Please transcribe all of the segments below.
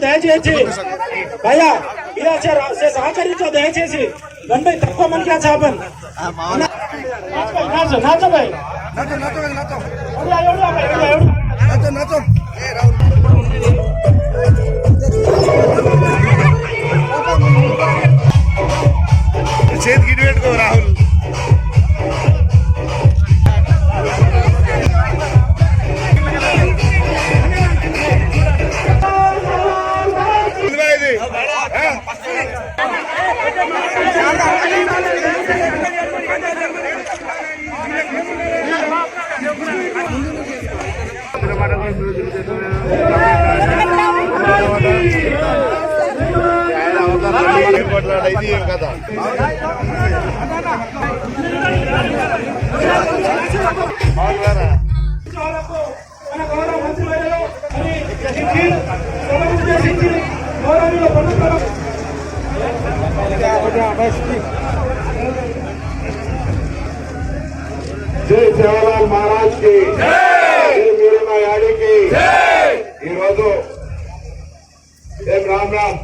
దయచేసి భయ్యా ఇలా సహకరించో దయచేసి గంటై తక్కువ మనకి చాపన్ చేతి గిడి పెట్టుకో రాహుల్ ఇది ఏం కదా జై సేవలాల్ మహారాజ్ కి మీరున్న యాడికి ఈరోజు రామ్ రామ్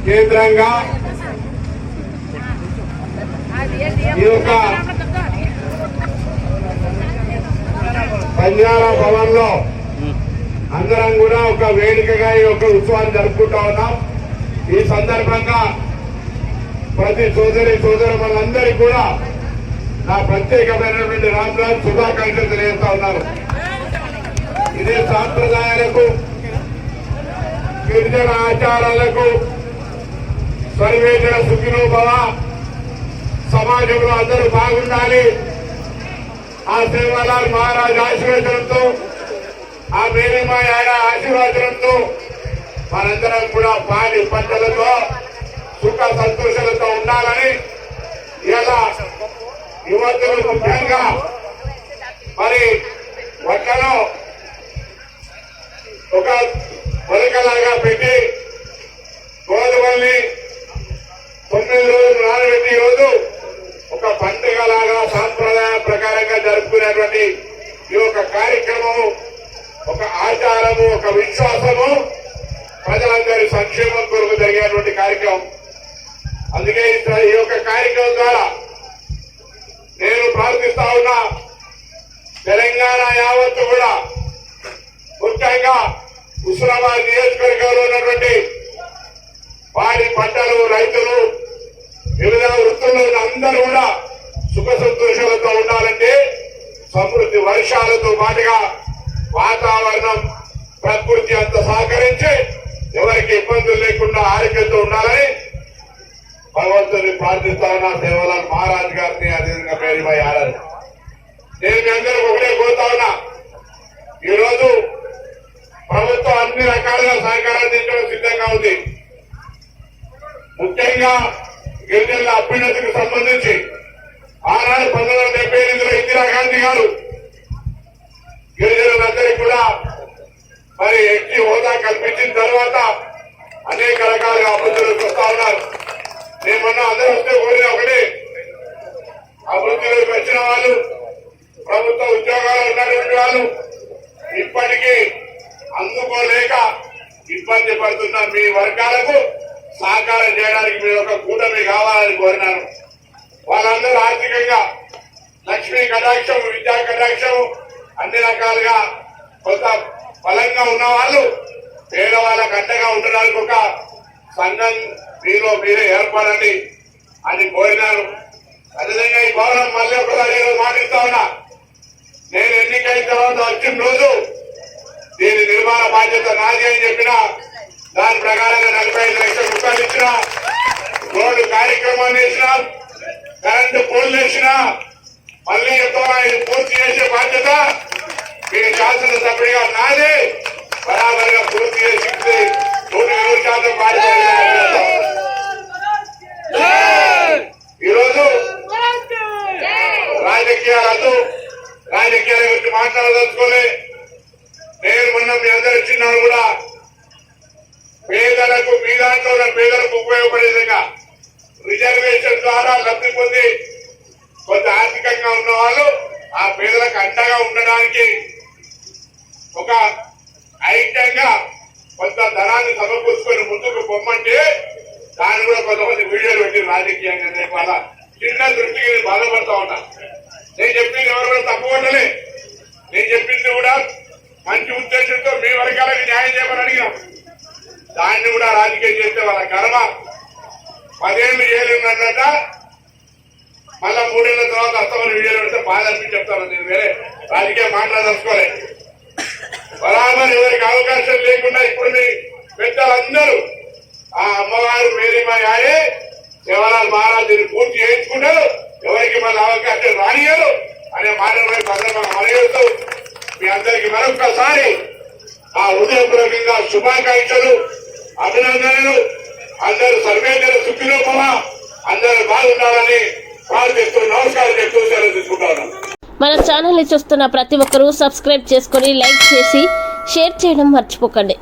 కేంద్రంగా ఈ యొక్క బంజారా భవన్ లో అందరం కూడా ఒక వేదికగా ఈ యొక్క ఉత్సవాన్ని జరుపుకుంటా ఉన్నాం. ఈ సందర్భంగా ప్రతి సోదరులందరికీ కూడా నా ప్రత్యేకమైనటువంటి రామరాజు శుభాకాంక్షలు తెలియజేస్తా ఉన్నారు. ఇదే సాంప్రదాయాలకు, గిరిజన ఆచారాలకు, సర్వేజన సుఖినో భవ, సమాజంలో అందరూ బాగుండాలి, ఆ సేవాలాల్ మహారాజ్ ఆశీర్వచనంతో, ఆ మేరీమాయ ఆయన ఆశీర్వాదంతో మనందరం కూడా పాడి పంటలతో సుఖ సంతోషాలతో ఉండాలని ఇలా యువతులు ముఖ్యంగా మరి వడ్లలో ఒక మొలకలాగా పెట్టి గోధుమల్ని 9 రోజులు నానబెట్టి ఈరోజు ఒక పండుగలాగా సాంప్రదాయ ప్రకారంగా జరుపుకునేటువంటి ఈ యొక్క కార్యక్రమము, ఒక ఆచారము, ఒక విశ్వాసము, ప్రజలందరి సంక్షేమం కొరకు జరిగేటువంటి కార్యక్రమం. అందుకే ఈ యొక్క కార్యక్రమం ద్వారా నేను ప్రార్థిస్తా ఉన్నా, తెలంగాణ యావత్తు కూడా ముఖ్యంగా హుస్నాబాద్ నియోజకవర్గంలో ఉన్నటువంటి వారి పంటలు, రైతులు, వివిధ వృత్తుల్లో ఉన్న అందరూ కూడా సుఖ సంతోషాలతో ఉండాలంటే సమృద్ధి వర్షాలతో పాటుగా వాతావరణం, ప్రకృతి అంత సహకరించి ఎవరికి ఇబ్బందులు లేకుండా ఆరోగ్యంతో ఉండాలని భగవంతుని ప్రార్థిస్తా ఉన్నా. సేవలాల్ మహారాజ్ గారిని, అదేవిధంగా మేరీమాయ ఆరాధన. నేను మీ అందరూ ఒకటే కోరుతా ఉన్నా, ఈరోజు ప్రభుత్వం అన్ని రకాలుగా సహకారాలు తీసుకోవడం సిద్ధంగా ఉంది. ముఖ్యంగా గిరిజనుల అభ్యున్నతికి సంబంధించి ఆనాడు 1978లో ఇందిరాగాంధీ గారు గిరిజనులందరికీ కూడా మరి ఎస్టీ హోదా కల్పించిన తర్వాత అనేక రకాలుగా అభివృద్ధిలోకి వస్తా ఉన్నారు. మేమన్నా అందరూ వస్తే కోరిన ఒకటి, అభివృద్ధిలోకి వచ్చిన వాళ్ళు, ప్రభుత్వ ఉద్యోగాలు ఉన్నటువంటి వాళ్ళు ఇప్పటికీ అందుకోలేక ఇబ్బంది పడుతున్న మీ వర్గాలకు సహకారం చేయడానికి మీరు ఒక కూటమి కావాలని కోరినాను. వాళ్ళందరూ ఆర్థికంగా లక్ష్మీ కటాక్షం, విద్యా కటాక్షం అన్ని రకాలుగా కొంత బలంగా ఉన్న వాళ్ళు పేదవాళ్ళకు అండగా ఉండడానికి ఒక సంఘం మీలో మీరే ఏర్పడండి అని కోరినారు. అదేవిధంగా ఈ భవనం మళ్ళీ ఒకసారి మాటిస్తా ఉన్నా, నేను ఎన్నికైన తర్వాత వచ్చిన రోజు దీని నిర్మాణ బాధ్యత నాది అని చెప్పిన దాని ప్రకారంగా 45 లక్షల రూపాయలు ఇచ్చిన, రోడ్డు కార్యక్రమాన్ని వేసిన, కరెంటు పోల్లు వేసిన, మళ్ళీ ఎక్కువగా ఇది పూర్తి చేసే బాధ్యత మీ శాసనసభ్యుడిగా నాదే. బరాబరిగా పూర్తి చేసి 100% బాధ్యత. ఈరోజు రాజకీయాల గురించి మాట్లాడదలుచుకోలే. నేను మొన్న మీ అందరు ఇచ్చినారు కూడా పేదలకు, మీ దాంట్లో ఉన్న పేదలకు ఉపయోగపడే విధంగా రిజర్వేషన్ ద్వారా లబ్ధి పొంది కొంత ఆర్థికంగా ఉన్న వాళ్ళు ఆ పేదలకు అండగా ఉండడానికి ఒక ఐక్యంగా కొంత ధనాన్ని సమకూర్చుకొని ముందుకు పొమ్మంటే దాన్ని కూడా కొంతమంది వీడియోలు పెట్టి రాజకీయంగా వాళ్ళ చిన్న దృష్టికి నేను బాధపడతా ఉన్నా. నేను చెప్పింది ఎవరు కూడా తప్పుకోవట్లే. నేను చెప్పింది కూడా మంచి ఉద్దేశంతో మీ వర్గాలకు న్యాయం చేయమని అడిగాం. దాన్ని కూడా రాజకీయం చేస్తే వాళ్ళ కర్మ. 10 ఏళ్ళు చేయలేదట, మళ్ళా 3 ఏళ్ల తర్వాత అస్తమని వీడియోలు పెడితే బాధ అనిపించి చెప్తాను. నేను వేరే రాజకీయం మాట్లాడదలుచుకోలే. బరాబర్ ఎవరికి అవకాశం లేకుండా ఇప్పుడు మీ పెద్దలందరూ ఆ అమ్మవారు మేరీమాయ ఆయే సేవాలాల్ మహారాజ్ దీన్ని పూర్తి చేయించుకుంటారు, ఎవరికి మళ్ళీ అవకాశం రానియరు అనే మాటలపై మనగలుగుతూ మీ అందరికి మరొక్కసారి ఆ హృదయపూర్వకంగా శుభాకాంక్షలు, అభినందనలు. అందరూ సర్వేజన సుఖినో భవ, అందరూ బాగుండాలని ప్రార్థిస్తూ నమస్కారం చెప్తూ సెలవు తీసుకుంటాను. మన ఛానల్ని చూస్తున్న ప్రతి ఒక్కరూ సబ్స్క్రైబ్ చేసుకొని, లైక్ చేసి, షేర్ చేయడం మర్చిపోకండి.